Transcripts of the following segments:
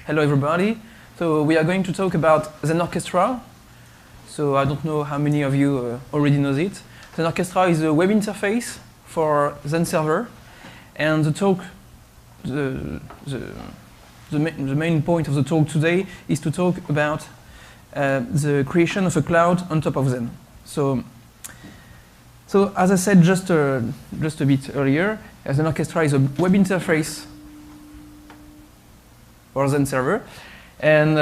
Hello everybody. So we are going to talk about Xen Orchestra. So I don't know how many of you already know it. Xen Orchestra is a web interface for Xen server, and the main point of the talk today is to talk about the creation of a cloud on top of Xen. So as I said just a bit earlier, Xen Orchestra is a web interface for Xen server. And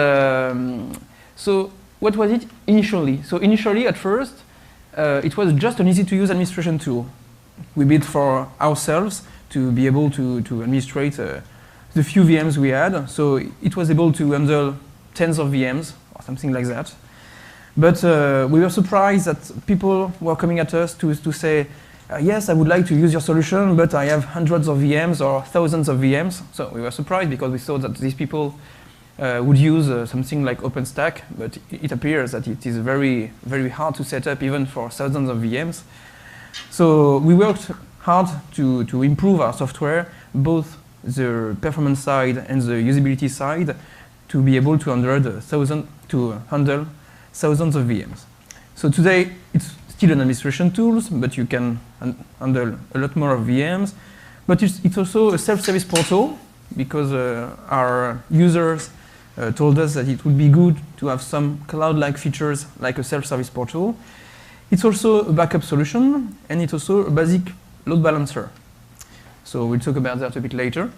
so what was it initially? So initially, at first, it was just an easy-to-use administration tool. We built for ourselves to be able to administrate the few VMs we had. So it was able to handle tens of VMs or something like that. But we were surprised that people were coming at us to say, yes, I would like to use your solution, but I have hundreds of VMs or thousands of VMs. So we were surprised because we thought that these people would use something like OpenStack, but it appears that it is very, very hard to set up even for thousands of VMs. So we worked hard to improve our software, both the performance side and the usability side, to be able to handle thousands of VMs. So today it's still an administration tool, but you can handle a lot more of VMs. But it's also a self-service portal, because our users told us that it would be good to have some cloud-like features like a self-service portal. It's also a backup solution, and it's also a basic load balancer. So we'll talk about that a bit later.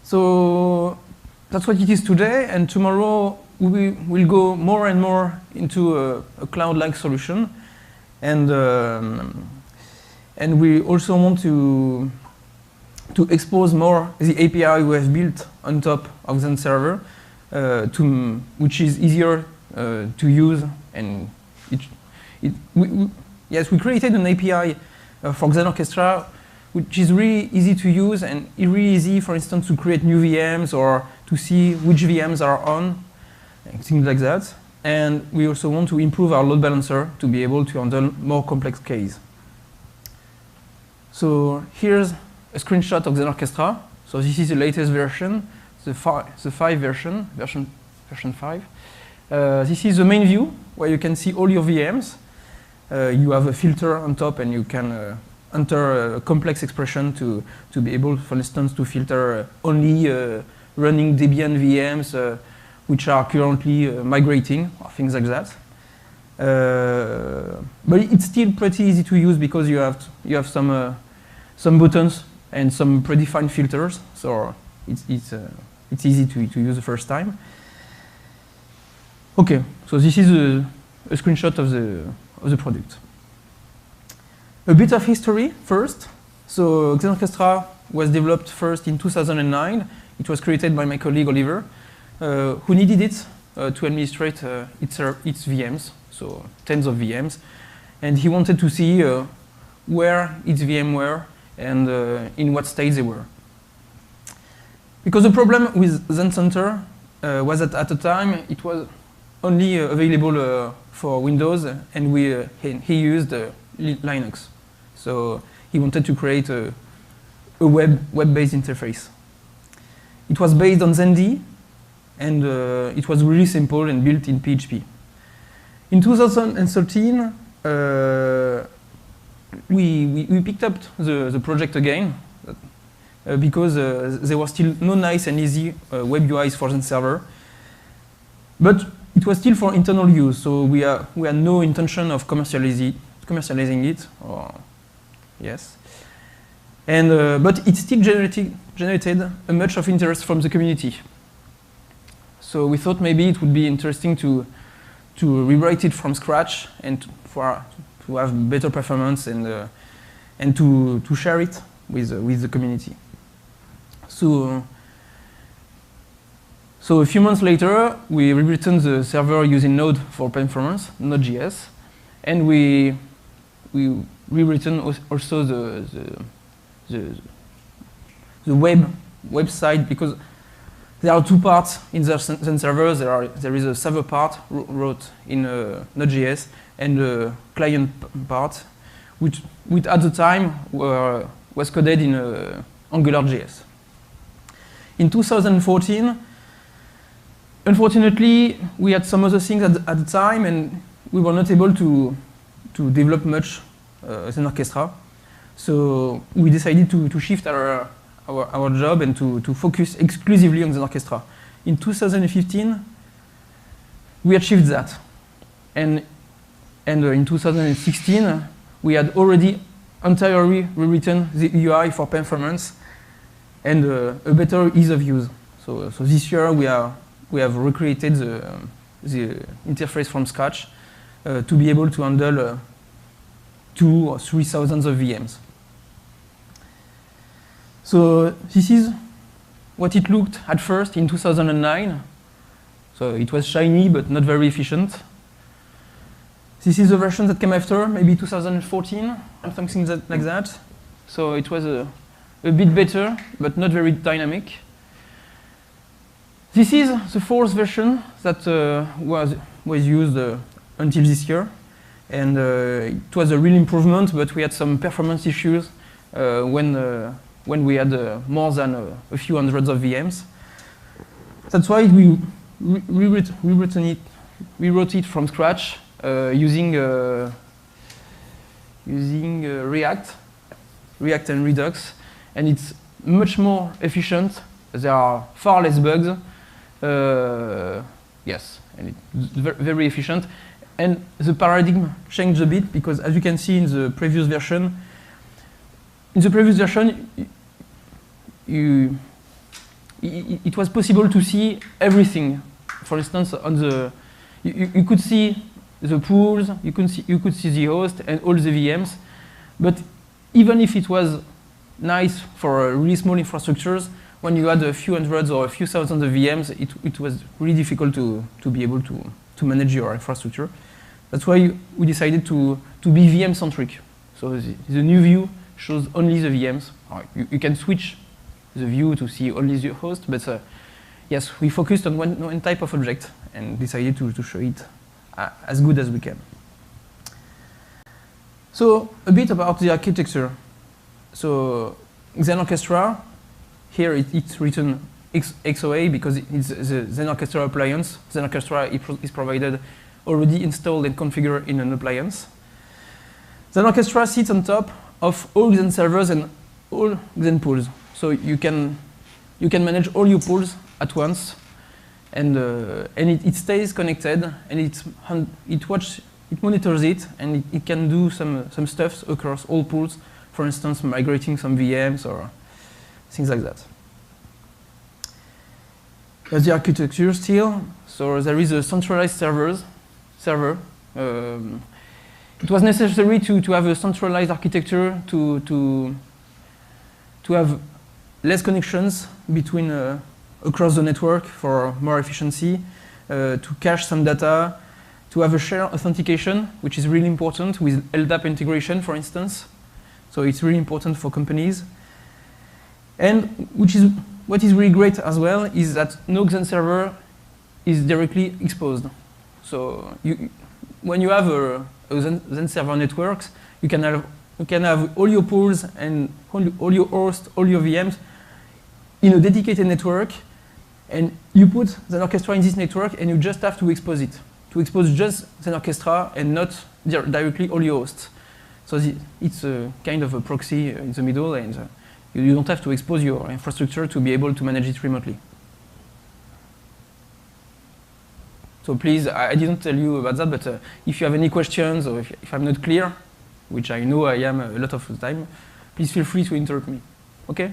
So that's what it is today, and tomorrow we will go more and more into a cloud-like solution. And we also want to expose more the API we have built on top of Xen server, which is easier to use. And yes, we created an API for Xen Orchestra, which is really easy to use and really easy, for instance, to create new VMs or to see which VMs are on, and things like that. And we also want to improve our load balancer to be able to handle more complex cases. So here's a screenshot of Xen Orchestra. So this is the latest version, the 5 version 5. This is the main view where you can see all your VMs. You have a filter on top, and you can enter a complex expression to be able, for instance, to filter only running Debian VMs which are currently migrating, or things like that. But it's still pretty easy to use because you have some buttons and some predefined filters, so it's easy to use the first time. Okay, so this is a screenshot of the product. A bit of history first. So Xen Orchestra was developed first in 2009. It was created by my colleague Olivier, who needed it to administrate its VMs, so tens of VMs, and he wanted to see where its VMs were and in what state they were. Because the problem with Xen Center was that at the time it was only available for Windows, and he used Linux. So he wanted to create a web-based interface. It was based on Xen, and it was really simple and built in PHP. In 2013, we picked up the project again because there was still no nice and easy web UIs for Xen server. But it was still for internal use, so we had no intention of commercializing it. Yes. And but it still generated a much of interest from the community. So we thought maybe it would be interesting to rewrite it from scratch and to have better performance and to share it with the community. So a few months later, we rewritten the server using Node for performance, Node.js, and we rewritten also the website, because there are two parts in the Xen server. There is a server part wrote in Node.js and a client part, which at the time was coded in AngularJS. In 2014, Unfortunately, we had some other things at the time, and we were not able to develop much Xen Orchestra. So we decided to shift our job and to focus exclusively on Xen Orchestra. In 2015, we achieved that. And in 2016, we had already entirely rewritten the UI for performance and a better ease of use. So this year we have recreated the interface from scratch to be able to handle 2,000 or 3,000 of VMs. So this is what it looked at first in 2009. So it was shiny but not very efficient. This is the version that came after, maybe 2014, or something like that. So it was a bit better, but not very dynamic. This is the fourth version that was used until this year. And it was a real improvement, but we had some performance issues when we had more than a few hundreds of VMs. That's why we rewrote it from scratch using React and Redux, and it's much more efficient. There are far less bugs. Yes, and it's very efficient. And the paradigm changed a bit because, as you can see in the previous version, it was possible to see everything. For instance, on the you could see the pools, you could see the host and all the VMs. But even if it was nice for really small infrastructures, when you had a few hundreds or a few thousands of VMs, it was really difficult to be able to manage your infrastructure. That's why we decided to be VM-centric. So the new view shows only the VMs. You can switch the view to see only the host, but yes, we focused on one type of object and decided to show it as good as we can. So a bit about the architecture. So Xen Orchestra, here it's written XOA because it's the Xen Orchestra appliance. Xen Orchestra is provided already installed and configured in an appliance. Xen Orchestra sits on top of all Xen servers and all Xen pools. So you can manage all your pools at once, and it stays connected, and it monitors it, and it can do some stuff across all pools. For instance, migrating some VMs or things like that. There's the architecture still. So there is a centralized server. It was necessary to have a centralized architecture to have less connections between across the network for more efficiency, to cache some data, to have a shared authentication, which is really important with LDAP integration, for instance. So it's really important for companies. And what is really great as well is that no Xen server is directly exposed. So when you have a Xen server networks, you can have all your pools and all your hosts, all your VMs in a dedicated network, and you put Xen Orchestra in this network, and you just have to expose it. To expose just Xen Orchestra and not directly all your hosts. So it's a kind of a proxy in the middle, and you don't have to expose your infrastructure to be able to manage it remotely. So please, I didn't tell you about that, but if you have any questions or if I'm not clear, which I know I am a lot of the time, please feel free to interrupt me. Okay?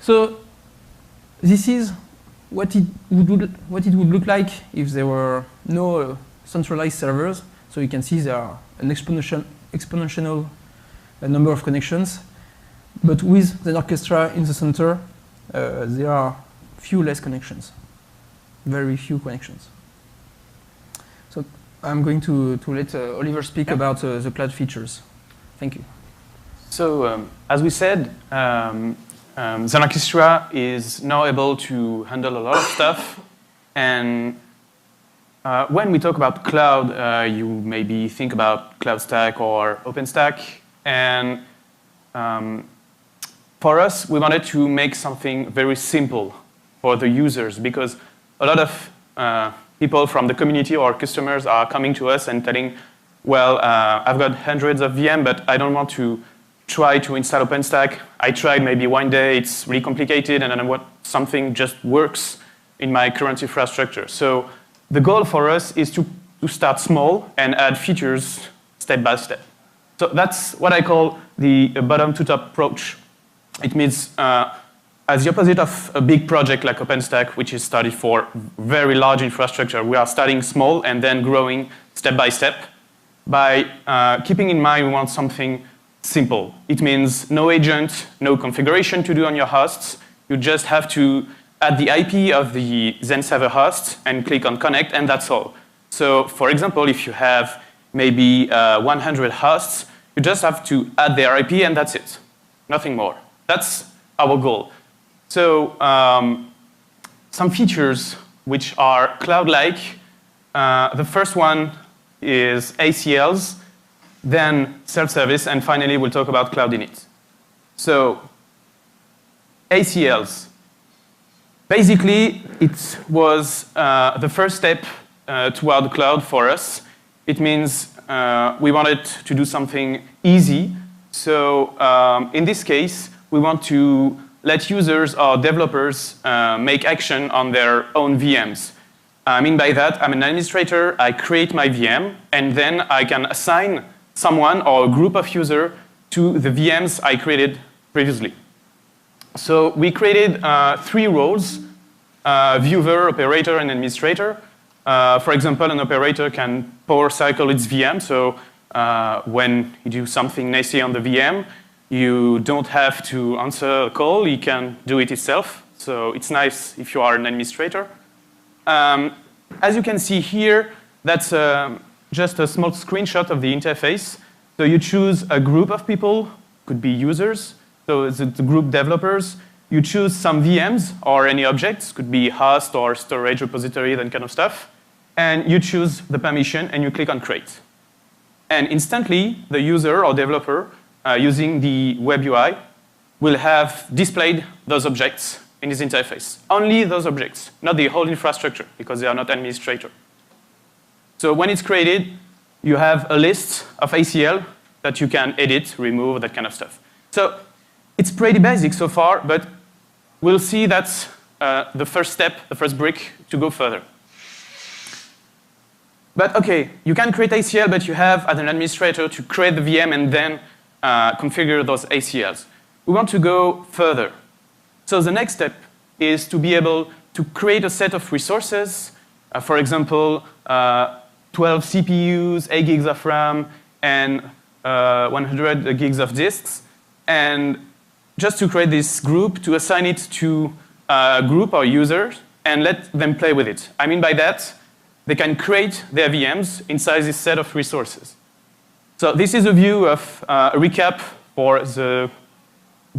So this is what it would look like if there were no centralized servers. So you can see there are an exponential number of connections, but with the orchestra in the center, there are few less connections, very few connections. So I'm going to let Oliver speak about the cloud features. Thank you. So as we said, Xen Orchestra is now able to handle a lot of stuff, and when we talk about cloud, you maybe think about Cloud Stack or OpenStack, and for us, we wanted to make something very simple for the users, because a lot of people from the community or customers are coming to us and telling, well, I've got hundreds of VM, but I don't want to try to install OpenStack. I tried maybe one day, it's really complicated, and then I want something just works in my current infrastructure. So the goal for us is to start small and add features step by step. So that's what I call the bottom-to-top approach. It means as the opposite of a big project like OpenStack, which is started for very large infrastructure, we are starting small and then growing step by step. By keeping in mind we want something simple. It means no agent, no configuration to do on your hosts. You just have to add the IP of the Xen server host and click on connect, and that's all. So for example, if you have maybe 100 hosts, you just have to add their IP and that's it. Nothing more. That's our goal. So some features which are cloud-like. The first one is ACLs, then self-service, and finally we'll talk about Cloud-Init. So ACLs. Basically, it was the first step toward the cloud for us. It means we wanted to do something easy. So in this case, we want to let users or developers make action on their own VMs. I mean by that, I'm an administrator, I create my VM, and then I can assign someone or a group of users to the VMs I created previously. So we created 3 roles, viewer, operator, and administrator. For example, an operator can power cycle its VM, so when you do something nasty on the VM, you don't have to answer a call, you can do it yourself. So it's nice if you are an administrator. As you can see here, that's just a small screenshot of the interface. So you choose a group of people, could be users, so it's the group developers. You choose some VMs or any objects, could be host or storage repository, that kind of stuff. And you choose the permission and you click on create. And instantly, the user or developer using the web UI will have displayed those objects in his interface. Only those objects, not the whole infrastructure, because they are not administrator. So when it's created, you have a list of ACL that you can edit, remove, that kind of stuff. So it's pretty basic so far, but we'll see that's the first step, the first brick to go further. But OK, you can create ACL, but you have, as an administrator, to create the VM and then configure those ACLs. We want to go further. So the next step is to be able to create a set of resources, for example, 12 CPUs, 8 gigs of RAM, and 100 gigs of disks, and just to create this group, to assign it to a group or users, and let them play with it. I mean by that, they can create their VMs inside this set of resources. So this is a view of a recap for the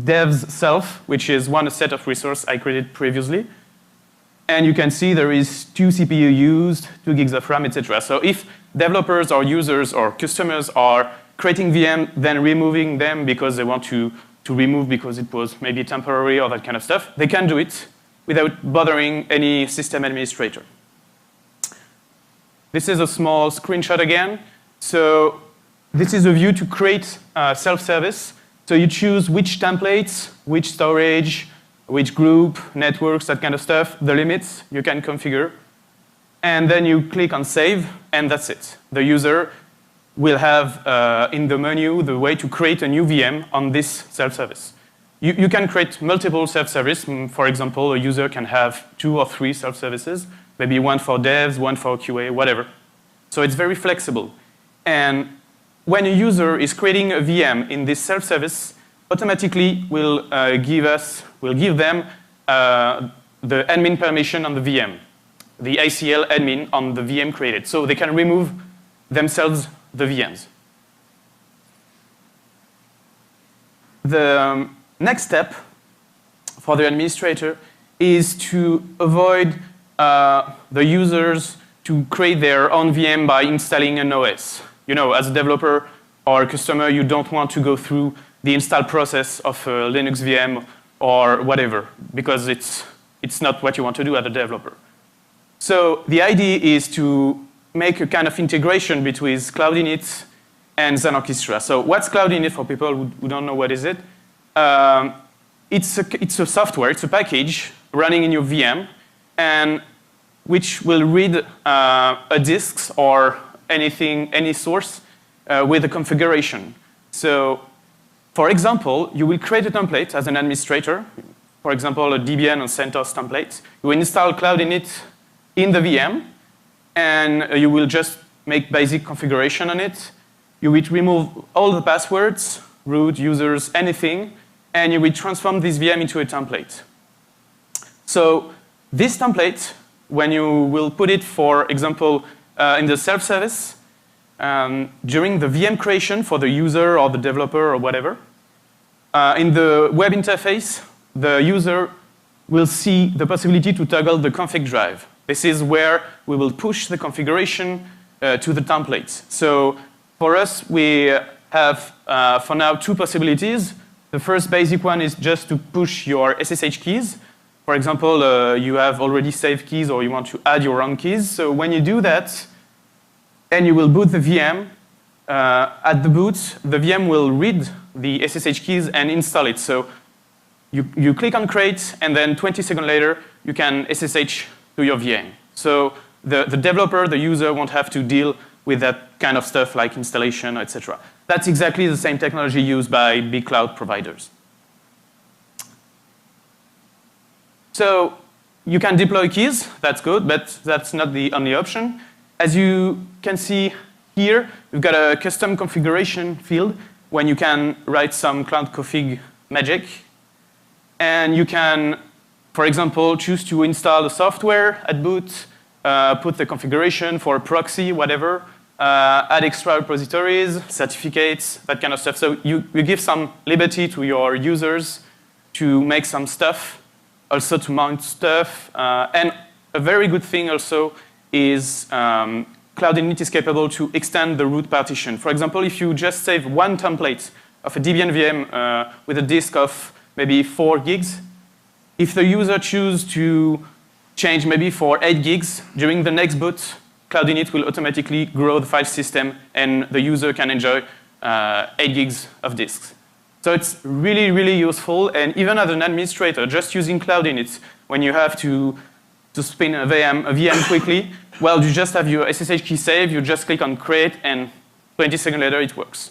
dev's self, which is one set of resources I created previously. And you can see there is 2 CPU used, 2 gigs of RAM, etc. So if developers or users or customers are creating VM, then removing them because they want to remove because it was maybe temporary or that kind of stuff, they can do it without bothering any system administrator. This is a small screenshot again. So this is a view to create self-service. So you choose which templates, which storage, which group, networks, that kind of stuff, the limits you can configure. And then you click on save, and that's it. The user will have in the menu the way to create a new VM on this self-service. You can create multiple self-service. For example, a user can have 2 or 3 self-services, maybe one for devs, one for QA, whatever. So it's very flexible. And when a user is creating a VM in this self-service, automatically will give them the admin permission on the VM, the ACL admin on the VM created. So they can remove themselves the VMs. The next step for the administrator is to avoid the users to create their own VM by installing an OS. You know, as a developer or a customer, you don't want to go through the install process of a Linux VM or whatever, because it's it's not what you want to do as a developer. So the idea is to make a kind of integration between Cloud-Init and Xen Orchestra. So what's Cloud-Init for people who don't know what is it? It's a software, it's a package running in your VM, and which will read a disk or anything, any source with a configuration. So, for example, you will create a template as an administrator. For example, a Debian or CentOS template. You will install Cloud-Init in the VM, and you will just make basic configuration on it. You will remove all the passwords, root, users, anything, and you will transform this VM into a template. So this template, when you will put it, for example, in the self-service, during the VM creation for the user or the developer or whatever, in the web interface, the user will see the possibility to toggle the config drive. This is where we will push the configuration to the templates. So for us, we have, for now, two possibilities. The first basic one is just to push your SSH keys. For example, you have already saved keys or you want to add your own keys. So when you do that, and you will boot the VM, at the boot, the VM will read the SSH keys and install it. So you click on create, and then 20 seconds later, you can SSH to your VM. So the developer, the user, won't have to deal with that kind of stuff like installation, etc. That's exactly the same technology used by big cloud providers. So you can deploy keys, that's good, but that's not the only option. As you can see here, we've got a custom configuration field when you can write some cloud config magic. And you can, for example, choose to install the software at boot, put the configuration for a proxy, whatever, add extra repositories, certificates, that kind of stuff. So you give some liberty to your users to make some stuff, also to mount stuff. And a very good thing also is Cloud-Init is capable to extend the root partition. For example, if you just save one template of a Debian VM with a disk of maybe 4 gigs, if the user chooses to change maybe for 8 gigs, during the next boot, Cloud-Init will automatically grow the file system and the user can enjoy 8 gigs of disks. So it's really, really useful. And even as an administrator, just using Cloud-Init, when you have to spin a VM quickly, well, you just have your SSH key saved, you just click on create, and 20 seconds later, it works.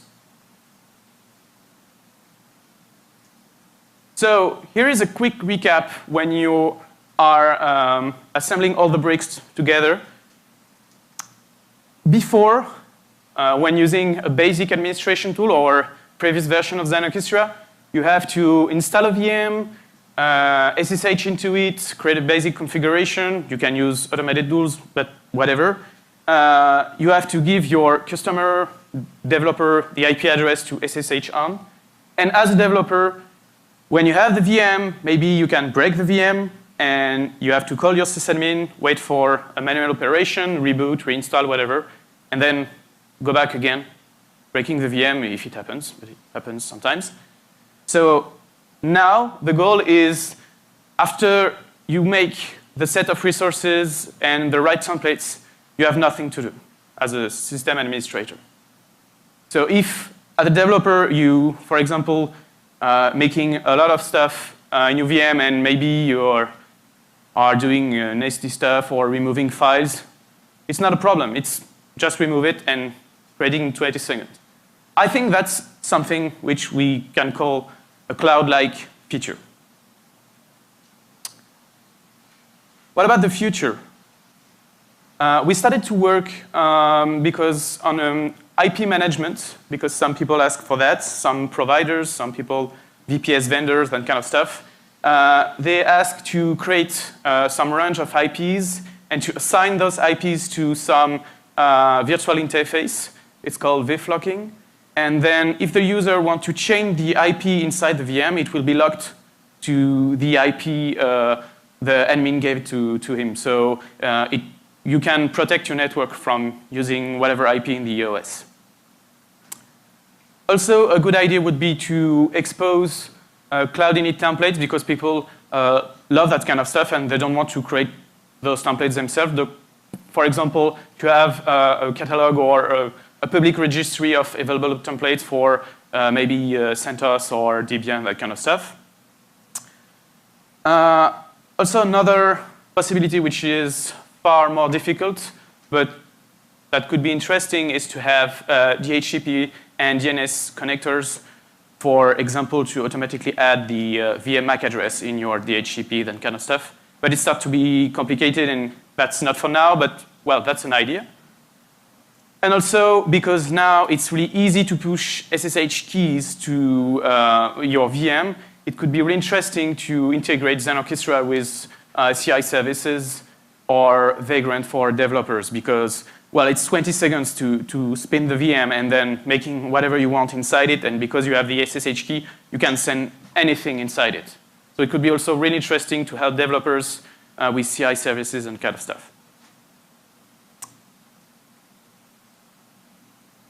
So here is a quick recap when you are assembling all the bricks together. Before, when using a basic administration tool or previous version of Xen Orchestra, you have to install a VM, SSH into it, create a basic configuration. You can use automated tools, but whatever. You have to give your customer, developer, the IP address to SSH on. And as a developer, when you have the VM, maybe you can break the VM, and you have to call your sysadmin, wait for a manual operation, reboot, reinstall, whatever, and then go back again, breaking the VM if it happens, but it happens sometimes. So now the goal is, after you make the set of resources and the right templates, you have nothing to do as a system administrator. So if, as a developer, you, for example, making a lot of stuff in your VM and maybe you are doing nasty stuff or removing files, it's not a problem. It's just remove it and creating in 20 seconds. I think that's something which we can call a cloud-like feature. What about the future? We started to work because on IP management, because some people ask for that, some providers, some people, VPS vendors, that kind of stuff. They ask to create some range of IPs and to assign those IPs to some virtual interface. It's called vflocking. And then if the user wants to change the IP inside the VM, it will be locked to the IP the admin gave to him. So you can protect your network from using whatever IP in the OS. Also, a good idea would be to expose Cloud-Init templates, because people love that kind of stuff and they don't want to create those templates themselves. For example, if you have a catalog or a public registry of available templates for maybe CentOS or Debian, that kind of stuff. Also, another possibility which is far more difficult, but that could be interesting, is to have DHCP and DNS connectors, for example, to automatically add the VM MAC address in your DHCP, that kind of stuff. But it starts to be complicated, and that's not for now, but, well, that's an idea. And also, because now it's really easy to push SSH keys to your VM, it could be really interesting to integrate Xen Orchestra with CI services or Vagrant for developers, because, well, it's 20 seconds to spin the VM and then making whatever you want inside it, and because you have the SSH key, you can send anything inside it. So it could be also really interesting to help developers with CI services and kind of stuff.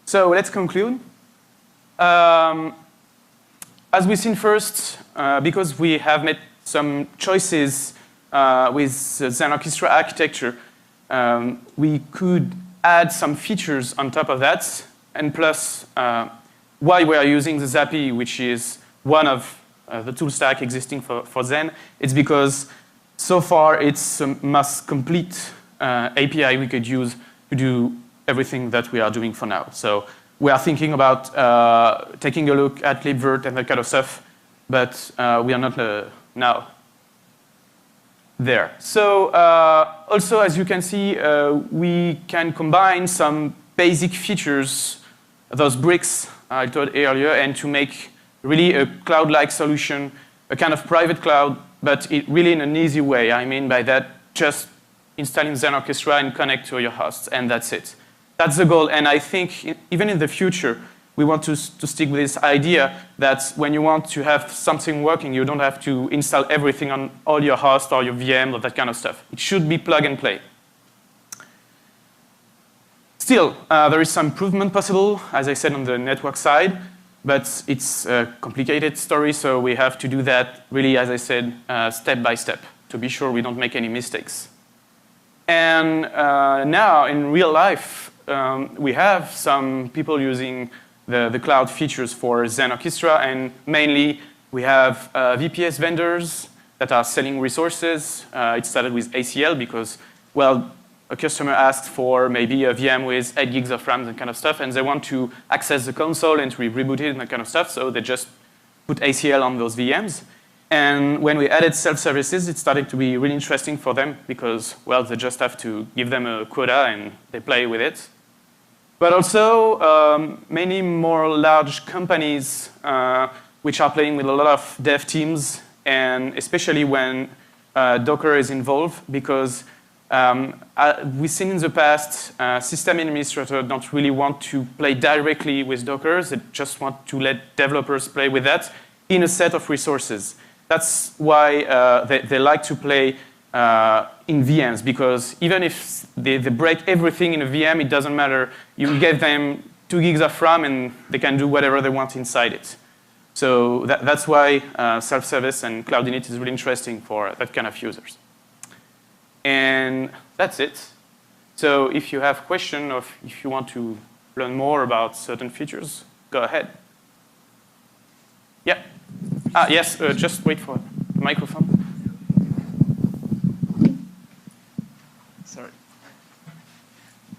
So let's conclude. As we've seen first, because we have made some choices with Xen Orchestra architecture, we could add some features on top of that, and plus why we are using the Zappy, which is one of the tool stack existing for Xen. It's because so far it's a most complete API we could use to do everything that we are doing for now. So we are thinking about taking a look at libvirt and that kind of stuff, but we are not now there. So also, as you can see, we can combine some basic features, those bricks I told earlier, and to make really a cloud-like solution, a kind of private cloud, but really in an easy way. I mean by that, just installing Xen Orchestra and connect to your hosts, and that's it. That's the goal, and I think even in the future, we want to stick with this idea that when you want to have something working, you don't have to install everything on all your hosts or your VM or that kind of stuff. It should be plug and play. Still, there is some improvement possible, as I said, on the network side, but it's a complicated story, so we have to do that really, as I said, step by step to be sure we don't make any mistakes. And now, in real life, we have some people using the cloud features for Xen Orchestra, and mainly we have VPS vendors that are selling resources. It started with ACL because, well, a customer asked for maybe a VM with 8 gigs of RAM and kind of stuff, and they want to access the console and to reboot it and that kind of stuff, so they just put ACL on those VMs. And when we added self-services, it started to be really interesting for them because, well, they just have to give them a quota and they play with it. But also, many more large companies which are playing with a lot of dev teams, and especially when Docker is involved, because we've seen in the past, system administrators don't really want to play directly with Docker. They just want to let developers play with that in a set of resources. That's why they like to play in VMs, because even if they break everything in a VM, it doesn't matter. You give them 2 gigs of RAM and they can do whatever they want inside it. So that's why self-service and Cloud-Init is really interesting for that kind of users. And that's it. So if you have questions or if you want to learn more about certain features, go ahead. Yeah. Yes, just wait for the microphone. Sorry.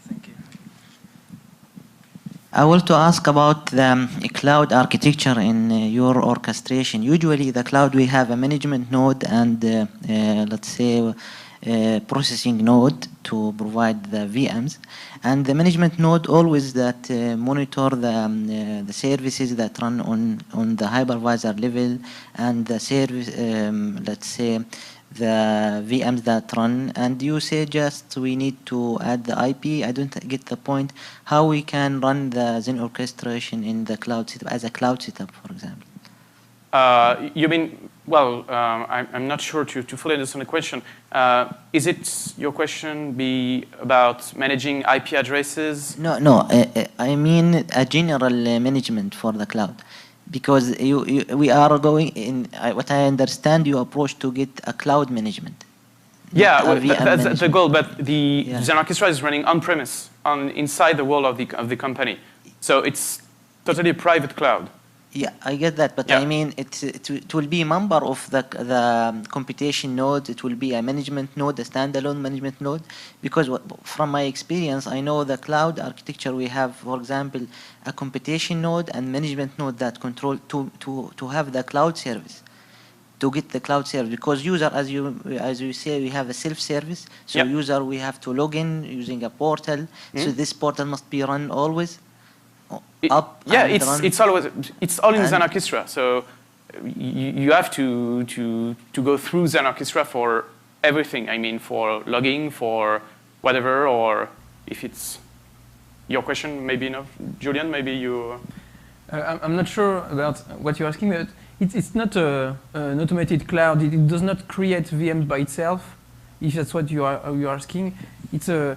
Thank you. I want to ask about the cloud architecture in your orchestration. Usually the cloud, we have a management node and let's say processing node to provide the VMs, and the management node always that monitor the services that run on the hypervisor level, and the service let's say the VMs that run. And you say just we need to add the IP. I don't get the point how we can run the Xen orchestration in the cloud setup as a cloud setup, for example. You mean, well, I'm not sure to fully understand the question. Is it your question be about managing IP addresses? No, I mean a general management for the cloud. Because we are going in, what I understand, you approach to get a cloud management. Yeah, not a well, VM that's the management. goal, but the Yeah. Xen Orchestra is running on-premise, inside the wall of the company. So it's totally a private cloud. Yeah, I get that, but Yeah. I mean, it will be a member of the computation node. It will be a management node, a standalone management node. Because from my experience, I know the cloud architecture we have, for example, a computation node and management node that control to have the cloud service, to get the cloud service. Because user, as you say, we have a self-service. So Yep. user, we have to log in using a portal. So this portal must be run always. Up Yeah, and run. it's all in And- Xen Orchestra. So you have to go through Xen Orchestra for everything. I mean, for logging, for whatever, or if it's your question, maybe not. Julian, maybe you. I'm not sure about what you're asking, but it's not an automated cloud. It does not create VMs by itself, if that's what you're asking. It's a...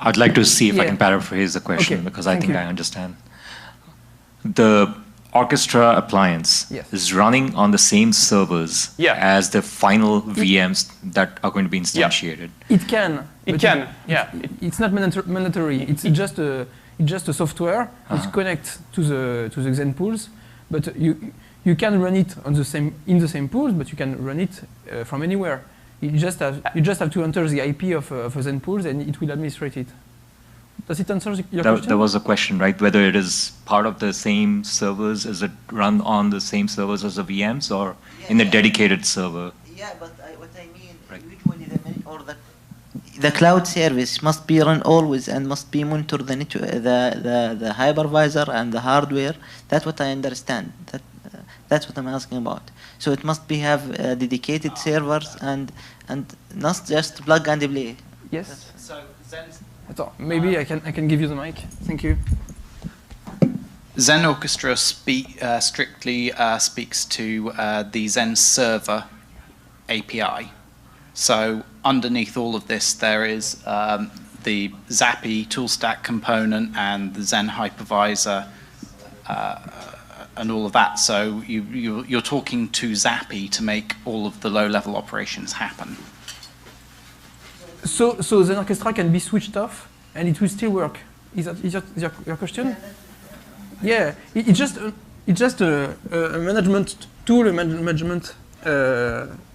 I'd like to see if I Yeah. can paraphrase the question, Okay, because I thank think you. I understand. The Orchestra appliance Yes. is running on the same servers Yeah. as the final VMs that are going to be instantiated. It can. It but can, yeah. It's not mandatory. It's just a software. It's connect to the Xen pools, but you can run it on in the same pools, but you can run it from anywhere. You just have to enter the IP of Xen pools, and it will administrate it. Does it answer your question? There was a question, right? Whether it is part of the same servers, is it run on the same servers as the VMs, or in a dedicated server? Yeah, but what I mean, Right. usually the cloud service must be run always and must be monitored the hypervisor and the hardware. That's what I understand. That's what I'm asking about. So it must be have dedicated servers and not just plug and play. Yes. So Zen's Maybe I can give you the mic. Thank you. Xen Orchestra strictly speaks to the Xen server API. So underneath all of this, there is the Zappy toolstack component and the Xen hypervisor and all of that. So you're talking to Zappy to make all of the low-level operations happen. So the orchestra can be switched off, and it will still work. Is your question? Yeah, it's just a management tool, a management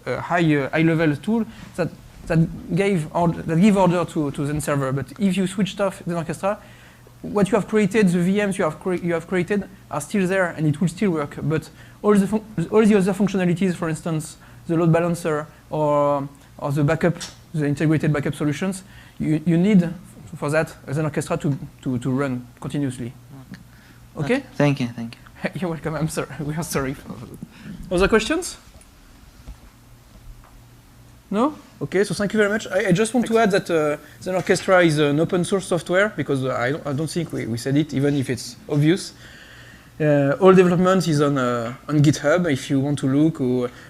high level tool that give order to Xen server. But if you switched off the orchestra, what you have created, the VMs you have created, are still there, and it will still work. But all the other functionalities, for instance, the load balancer or the backup, the integrated backup solutions, you need for that Xen Orchestra to run continuously. Okay? Thank you. You're welcome. I'm sorry. We are sorry. Other questions? No? Okay, so thank you very much. I just want to add that Xen Orchestra is an open source software, because I don't think we said it, even if it's obvious. All development is on GitHub if you want to look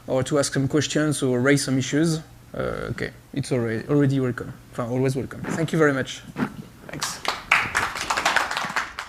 or to ask some questions or raise some issues. Okay, it's already welcome. Always welcome. Thank you very much.